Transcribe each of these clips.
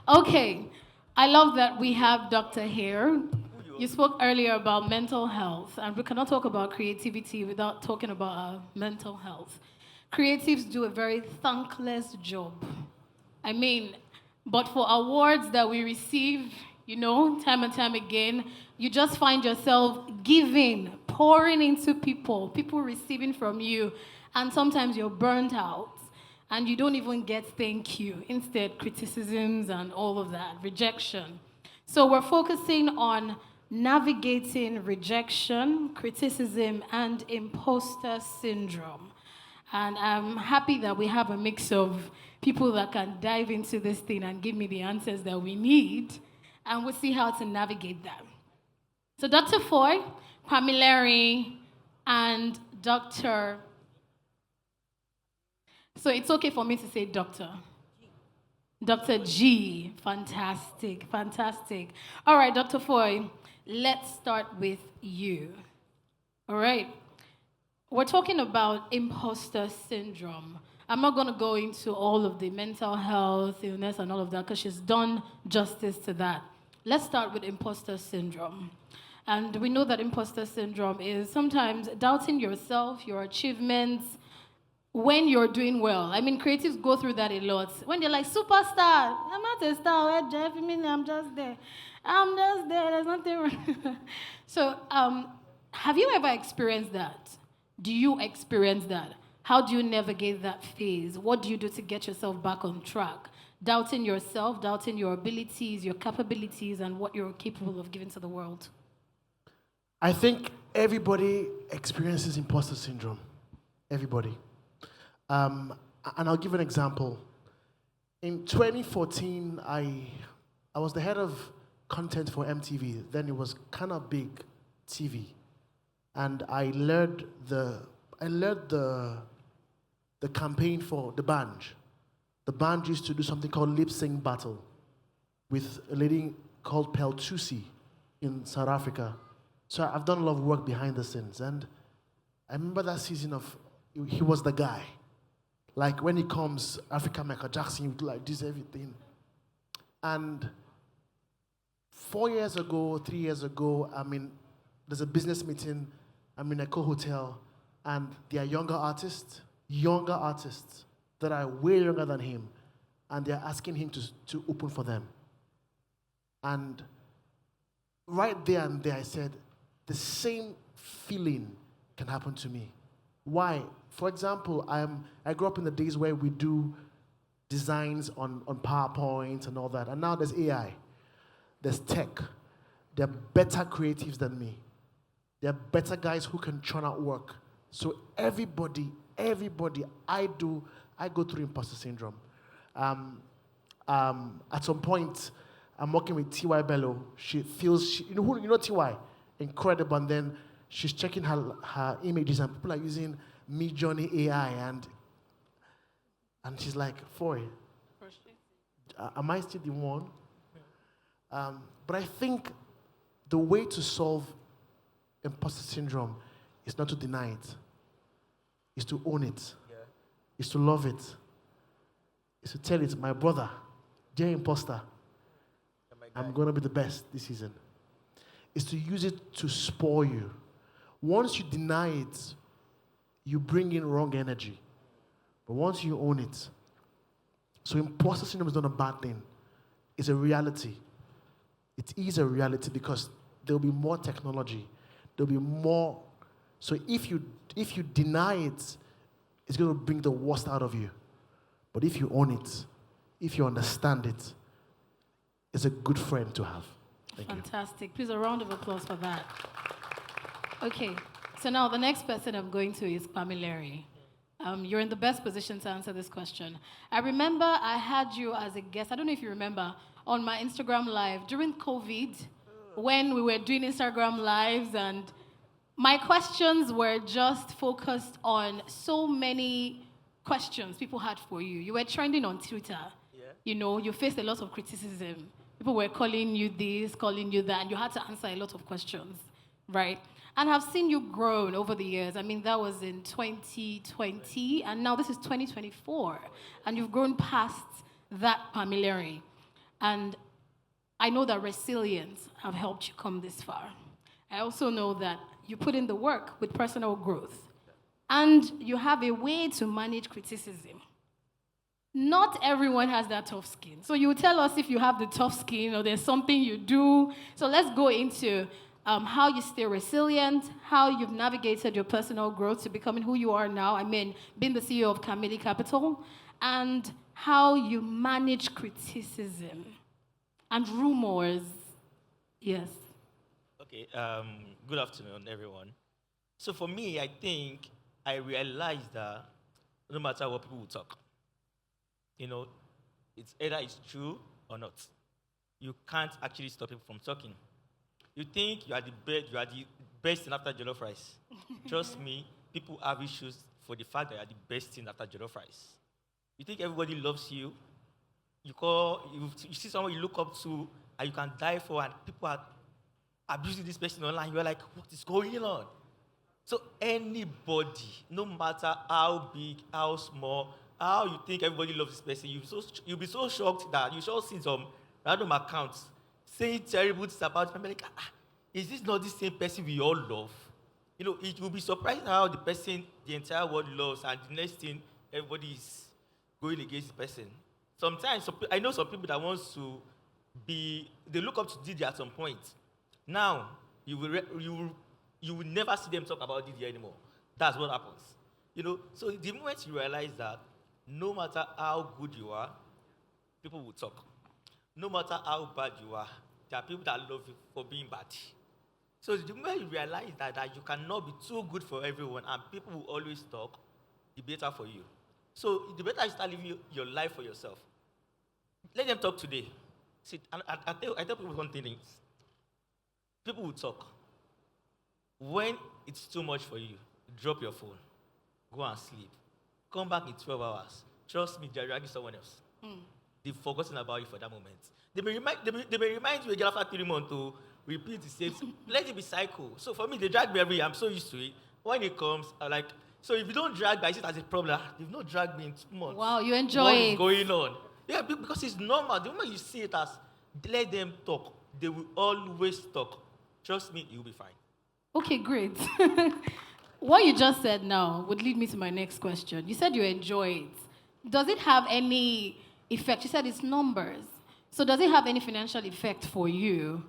Okay, I love that we have Doctor here. You spoke earlier about mental health, and we cannot talk about creativity without talking about mental health. Creatives do a very thankless job. I mean, but for awards that we receive, time and time again, you just find yourself giving, pouring into people receiving from you, and sometimes you're burnt out and you don't even get thank you. Instead, criticisms and all of that, rejection. So we're focusing on navigating rejection, criticism, and imposter syndrome. And I'm happy that we have a mix of people that can dive into this thing and give me the answers that we need, and we'll see how to navigate that. So Dr. Foy, Pamilerin, and Dr. So it's okay for me to say doctor. Dr. G. Fantastic, fantastic. All right, Dr. Foy, let's start with you. All right. We're talking about imposter syndrome. I'm not going to go into all of the mental health, illness, and all of that because she's done justice to that. Let's start with imposter syndrome. And we know that imposter syndrome is sometimes doubting yourself, your achievements, when you're doing well. I mean, creatives go through that a lot. When they're like, superstar, I'm not a star, Jeff, I'm just there. I'm just there, there's nothing wrong. So, have you ever experienced that? Do you experience that? How do you navigate that phase? What do you do to get yourself back on track? Doubting yourself, doubting your abilities, your capabilities, and what you're capable of giving to the world. I think everybody experiences imposter syndrome. Everybody. And I'll give an example. In 2014, I was the head of content for MTV. Then it was kind of big TV. And I led the campaign for the band. The band used to do something called lip sync battle with a lady called Peltusi in South Africa. So I've done a lot of work behind the scenes, and I remember that season of he was the guy. Like when he comes, African Michael Jackson, he would do like this everything. And 4 years ago, 3 years ago, there's a business meeting. I'm in a hotel, and there are younger artists that are way younger than him, and they're asking him to open for them. And right there and there, I said, the same feeling can happen to me. Why? For example, I grew up in the days where we do designs on PowerPoint and all that, and now there's AI, there's tech. There are better creatives than me. There are better guys who can churn out work. So everybody, I go through imposter syndrome. At some point, I'm working with T.Y. Bello. She feels, you know T.Y. Incredible. And then she's checking her images, and people are using Midjourney AI, and she's like, Foy, am I still the one? But I think the way to solve imposter syndrome is not to deny it. It's to own it. Yeah. It's to love it. It's to tell it, my brother, dear imposter, I'm going to be the best this season. It's to use it to spoil you. Once you deny it, you bring in wrong energy. But once you own it, so imposter syndrome is not a bad thing. It's a reality. It is a reality because there'll be more technology. There'll be more. So if you deny it, it's going to bring the worst out of you. But if you own it, if you understand it, it's a good friend to have. Thank you. Fantastic. Please, a round of applause for that. Okay, so now the next person I'm going to is Pamilerin. You're in the best position to answer this question. I remember I had you as a guest, I don't know if you remember, on my Instagram Live during COVID, when we were doing Instagram Lives, and my questions were just focused on so many questions people had for you. You were trending on Twitter. Yeah. You faced a lot of criticism. People were calling you this, calling you that, and you had to answer a lot of questions, right? And I've seen you grow over the years. I mean, that was in 2020, and now this is 2024, and you've grown past that Pamilerin. And I know that resilience have helped you come this far. I also know that you put in the work with personal growth. And you have a way to manage criticism. Not everyone has that tough skin. So you tell us if you have the tough skin or there's something you do. So let's go into how you stay resilient, how you've navigated your personal growth to becoming who you are now. I mean, being the CEO of Camille Capital, and how you manage criticism and rumors. Yes. Okay, good afternoon, everyone. So for me, I think I realized that no matter what people will talk, it's either it's true or not. You can't actually stop people from talking. You think you are the best thing after jollof rice. Trust me, people have issues for the fact that you are the best thing after jollof rice. You think everybody loves you. You see someone you look up to and you can die for, and people are abusing this person online. You're like, what is going on? So anybody, no matter how big, how small, how you think everybody loves this person, you'll be so shocked that you shall see some random accounts saying terrible things about them. Like, is this not the same person we all love? It will be surprising how the person the entire world loves, and the next thing everybody is going against the person. Sometimes I know some people that wants to they look up to Didi at some point. Now you will never see them talk about Didi anymore. That's what happens. So the moment you realize that no matter how good you are, people will talk. No matter how bad you are, there are people that love you for being bad. So the moment you realize that you cannot be too good for everyone and people will always talk, the better for you. So the better you start living your life for yourself. Let them talk today. See, I tell people one thing. People will talk. When it's too much for you, drop your phone. Go and sleep. Come back in 12 hours. Trust me, they're dragging someone else. They've forgotten about you for that moment. They may remind you again after 3 months to repeat the same thing. Let it be cycle. So for me, they drag me every year. I'm so used to it. When it comes, I'm like, so if you don't drag me, I see it as a problem. They've not dragged me in 2 months. Wow, you enjoy what it. What is going on? Yeah, because it's normal. The moment you see it as, let them talk, they will always talk. Trust me, you'll be fine. Okay, great. What you just said now would lead me to my next question. You said you enjoy it. Does it have any effect? You said it's numbers. So does it have any financial effect for you?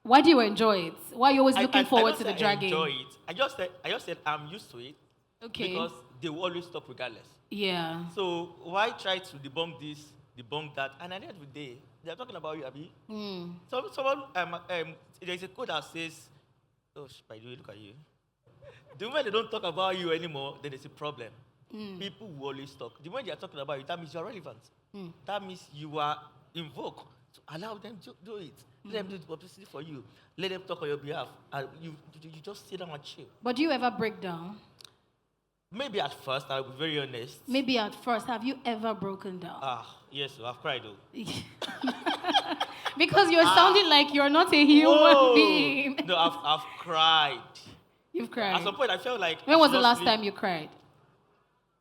Why do you enjoy it? Why are you always looking forward to the dragging? I enjoy it. I just said I'm used to it. Okay. Because they will always stop regardless. Yeah. So why try to debunk this, debunk that? And at the end of the day, they're talking about you, Abby. So someone, there's a quote that says, "Oh, by the way, look at you." The moment they don't talk about you anymore, then there's a problem. People will always talk. The moment they are talking about you, that means you are relevant. That means you are in vogue. So allow them to do it. Let them do the publicity for you. Let them talk on your behalf. And you just sit down and chill. But do you ever break down? Maybe at first, I'll be very honest. Maybe at first. Have you ever broken down? Yes, I've cried though. Because you're sounding like you're not a human being. No, I've cried. You've cried. At some point, I felt like. When was the last time you cried?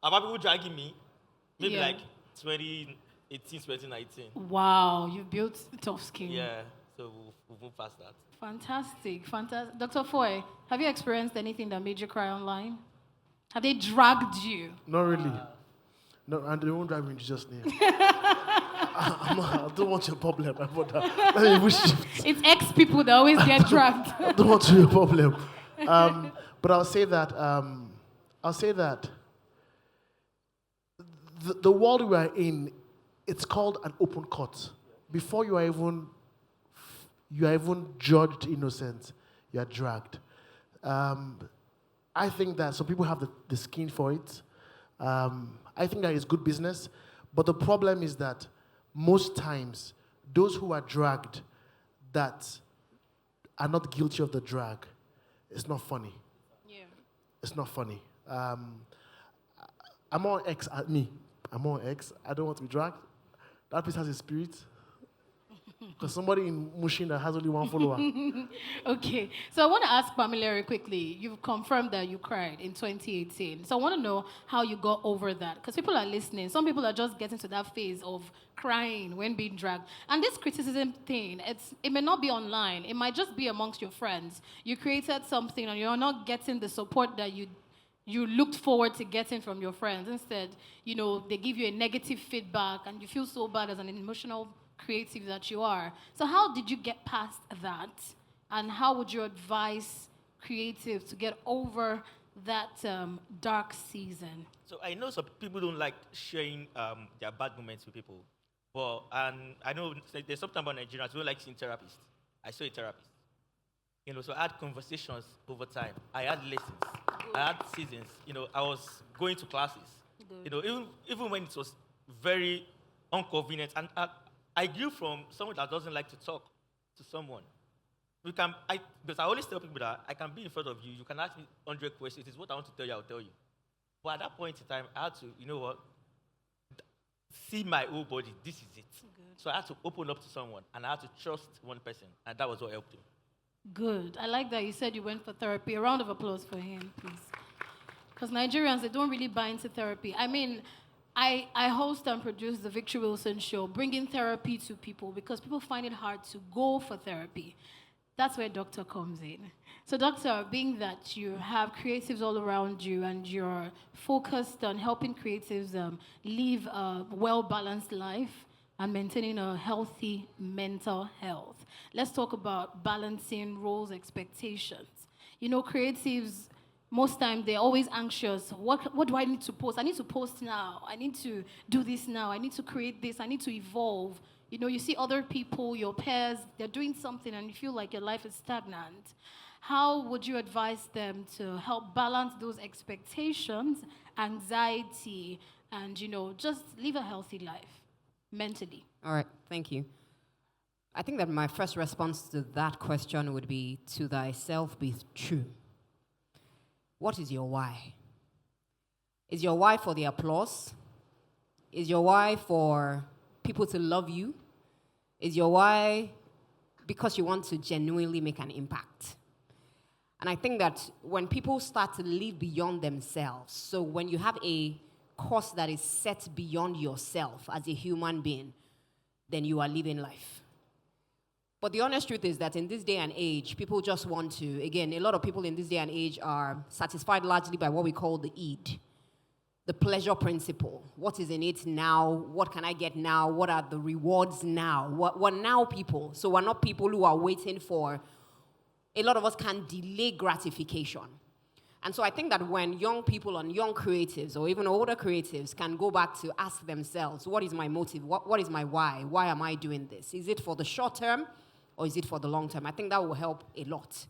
About people dragging me. Maybe Yeah. like 2018, 2019. Wow, you've built tough skin. Yeah, so we'll move past that. Fantastic. Dr. Foy, have you experienced anything that made you cry online? Have they dragged you? Not really. No, and they won't drive me in Jesus' name. I don't want your problem, my brother. Let me shift. It's ex-people that always get dragged. I don't want your problem. But I'll say that the world we are in, it's called an open court. Before you are even judged innocent, you are dragged. I think that some people have the skin for it. I think that it's good business. But the problem is that most times, those who are dragged that are not guilty of the drag, it's not funny. Yeah. It's not funny. I'm on X at me. I'm on X. I don't want to be dragged. That place has a spirit. Because somebody in Mushin that has only one follower. Okay, so I want to ask Pamilerin quickly. You've confirmed that you cried in 2018. So I want to know how you got over that. Because people are listening. Some people are just getting to that phase of crying when being dragged. And this criticism thing, it may not be online. It might just be amongst your friends. You created something and you're not getting the support that you looked forward to getting from your friends. Instead, they give you a negative feedback and you feel so bad as an emotional creative that you are. So how did you get past that? And how would you advise creatives to get over that dark season? So I know some people don't like sharing their bad moments with people. But and I know there's something about Nigerians who don't like seeing therapists. I saw a therapist. So I had conversations over time. I had lessons. Good. I had seasons. I was going to classes. Good. Even when it was very inconvenient, and I grew from someone that doesn't like to talk to someone. Because I always tell people that I can be in front of you. You can ask me 100 questions. It's what I want to tell you, I'll tell you. But at that point in time, I had to, see my whole body. This is it. Good. So I had to open up to someone, and I had to trust one person, and that was what helped me. Good. I like that you said you went for therapy. A round of applause for him, please. Because Nigerians, they don't really buy into therapy. I mean, I host and produce the Victory Wilson Show, bringing therapy to people because people find it hard to go for therapy. That's where Doctor comes in. So, Doctor, being that you have creatives all around you and you're focused on helping creatives live a well-balanced life and maintaining a healthy mental health, let's talk about balancing roles, expectations. Creatives, most times they're always anxious. What do I need to post? I need to post now. I need to do this now. I need to create this. I need to evolve. You see other people, your peers, they're doing something and you feel like your life is stagnant. How would you advise them to help balance those expectations, anxiety, and, just live a healthy life mentally? All right, thank you. I think that my first response to that question would be, to thyself be true. What is your why? Is your why for the applause? Is your why for people to love you? Is your why because you want to genuinely make an impact? And I think that when people start to live beyond themselves, so when you have a course that is set beyond yourself as a human being, then you are living life. But the honest truth is that in this day and age, people just want to, again, a lot of people in this day and age are satisfied largely by what we call the id, the pleasure principle. What is in it now? What can I get now? What are the rewards now? We're now people. So we're not people who are waiting for, a lot of us can delay gratification. And so I think that when young people and young creatives or even older creatives can go back to ask themselves, what is my motive? What is my why? Why am I doing this? Is it for the short term or is it for the long term? I think that will help a lot.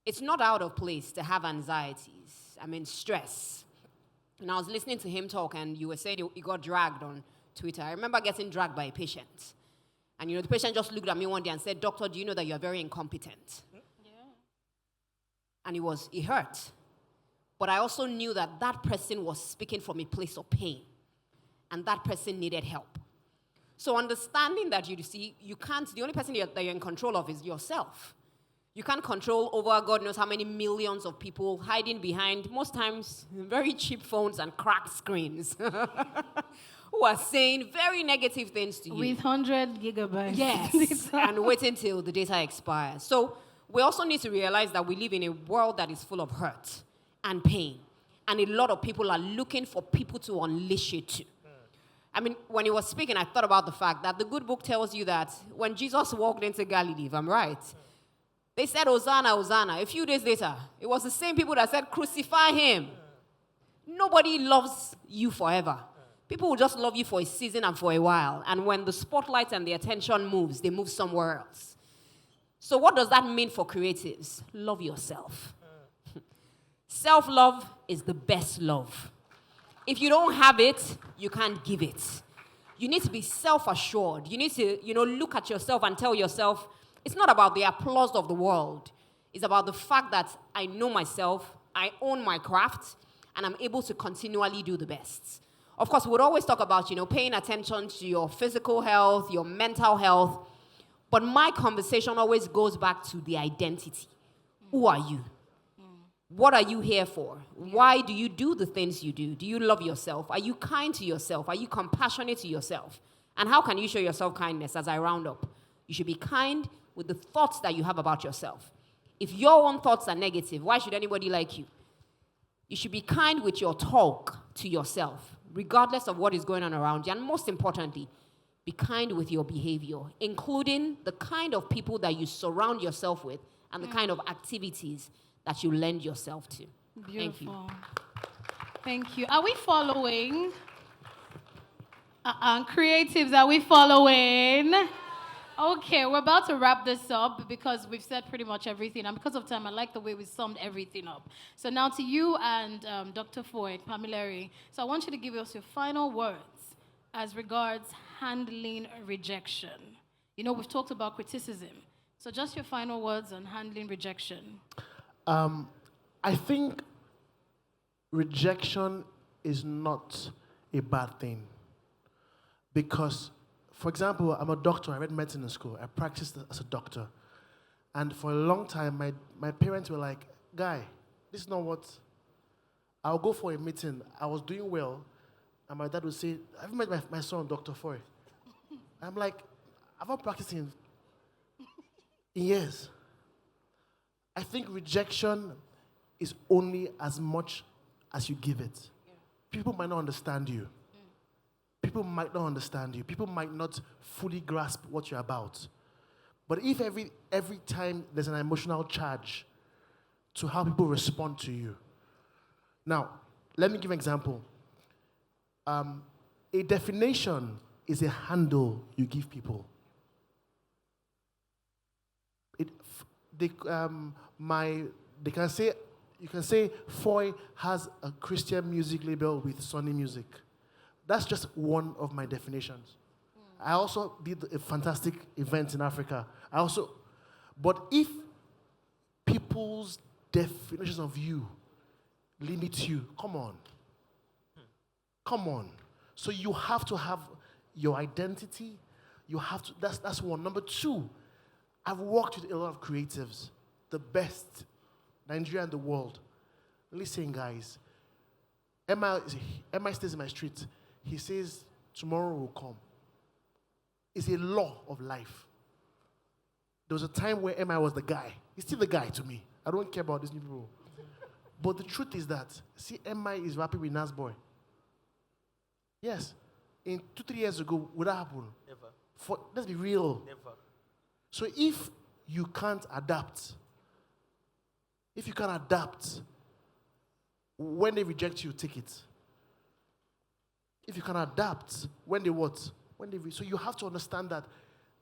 It's not out of place to have anxieties. Stress. And I was listening to him talk and you were saying you got dragged on Twitter. I remember getting dragged by a patient. And the patient just looked at me one day and said, "Doctor, do you know that you're very incompetent?" Yeah. And it hurt. But I also knew that that person was speaking from a place of pain. And that person needed help. So understanding that you can't, the only person that you're in control of is yourself. You can't control over God knows how many millions of people hiding behind, most times, very cheap phones and cracked screens who are saying very negative things to you. With 100 gigabytes. Yes, and waiting till the data expires. So we also need to realize that we live in a world that is full of hurt and pain. And a lot of people are looking for people to unleash it to. When he was speaking, I thought about the fact that the good book tells you that when Jesus walked into Galilee, if I'm right, they said, "Hosanna, Hosanna." A few days later, it was the same people that said, "Crucify him." Nobody loves you forever. People will just love you for a season and for a while. And when the spotlight and the attention moves, they move somewhere else. So what does that mean for creatives? Love yourself. Self-love is the best love. If you don't have it, you can't give it. You need to be self-assured. You need to, look at yourself and tell yourself, it's not about the applause of the world. It's about the fact that I know myself, I own my craft, and I'm able to continually do the best. Of course, we would always talk about, paying attention to your physical health, your mental health. But my conversation always goes back to the identity. Who are you? What are you here for? Why do you do the things you do? Do you love yourself? Are you kind to yourself? Are you compassionate to yourself? And how can you show yourself kindness as I round up? You should be kind with the thoughts that you have about yourself. If your own thoughts are negative, why should anybody like you? You should be kind with your talk to yourself, regardless of what is going on around you. And most importantly, be kind with your behavior, including the kind of people that you surround yourself with and the kind of activities that you lend yourself to. Beautiful. Thank you. Are we following? Creatives, are we following? Okay, we're about to wrap this up because we've said pretty much everything. And because of time, I like the way we summed everything up. So now to you and Dr. Foy, Pamilerin. So I want you to give us your final words as regards handling rejection. You know, we've talked about criticism. So just your final words on handling rejection. I think rejection is not a bad thing. Because, for example, I'm a doctor. I read medicine in school. I practiced as a doctor. And for a long time, my parents were like, Guy, this is not what... I'll go for a meeting. I was doing well. And my dad would say, have you met my son, Dr. Foy? I'm like, I've not practiced in years. I think rejection is only as much as you give it. Yeah. People might not understand you. People might not understand you. People might not fully grasp what you're about. But if every time there's an emotional charge to how people respond to you. Now, let me give an example. A definition is a handle you give people. You can say Foy has a Christian music label with Sunny music. That's just one of my definitions. I also did a fantastic event in Africa. But if people's definitions of you limit you, come on. So you have to have your identity. You have to. That's one. Number two, I've worked with a lot of creatives, the best, Nigeria and the world. Listen, guys. Emma stays in my street. He says, tomorrow will come. It's a law of life. There was a time where Emma was the guy. He's still the guy to me. I don't care about these new people. But the truth is that, see, Emma is rapping with Nasboy. Yes. In 2-3 years ago, would that happen? Never. Let's be real. Never. So if you can't adapt, when they reject you, take it. If you can adapt, when they what? So you have to understand that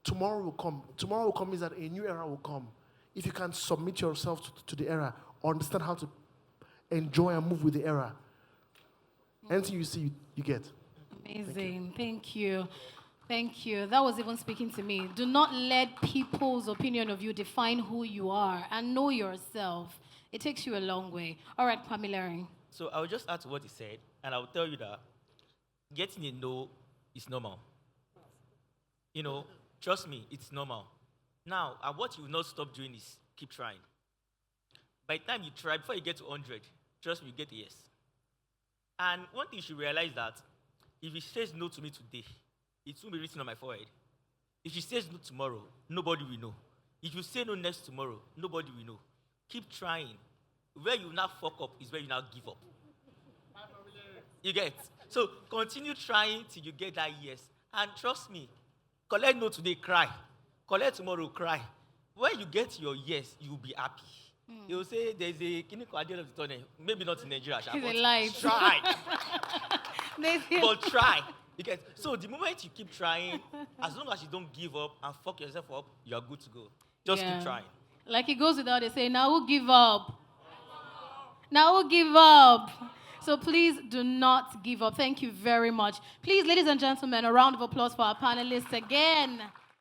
tomorrow will come. Tomorrow will come means that a new era will come. If you can submit yourself to the era, or understand how to enjoy and move with the era, anything you see, you get. Amazing. Thank you. Thank you. That was even speaking to me. Do not let people's opinion of you define who you are, and know yourself. It takes you a long way. All right, Pamilerin. So I will just add to what he said, and I will tell you that getting a no is normal. You know, trust me, it's normal. Now, what you will not stop doing is keep trying. By the time you try, before you get to 100, trust me, you get a yes. And one thing you should realize that if he says no to me today, it will be written on my forehead. If he says no tomorrow, nobody will know. If you say no next tomorrow, nobody will know. Keep trying. Where you now fuck up is where you now give up. You get? So continue trying till you get that yes. And trust me, collect no today, cry. Collect tomorrow, cry. When you get your yes, you'll be happy. They will say there's a clinical at the end of the tunnel. Maybe not in Nigeria, but try. But try. You get? So the moment you keep trying, as long as you don't give up and fuck yourself up, you're good to go. Just keep trying. Like it goes without saying, now we'll give up. Now we'll give up. So please do not give up. Thank you very much. Please, ladies and gentlemen, a round of applause for our panelists again.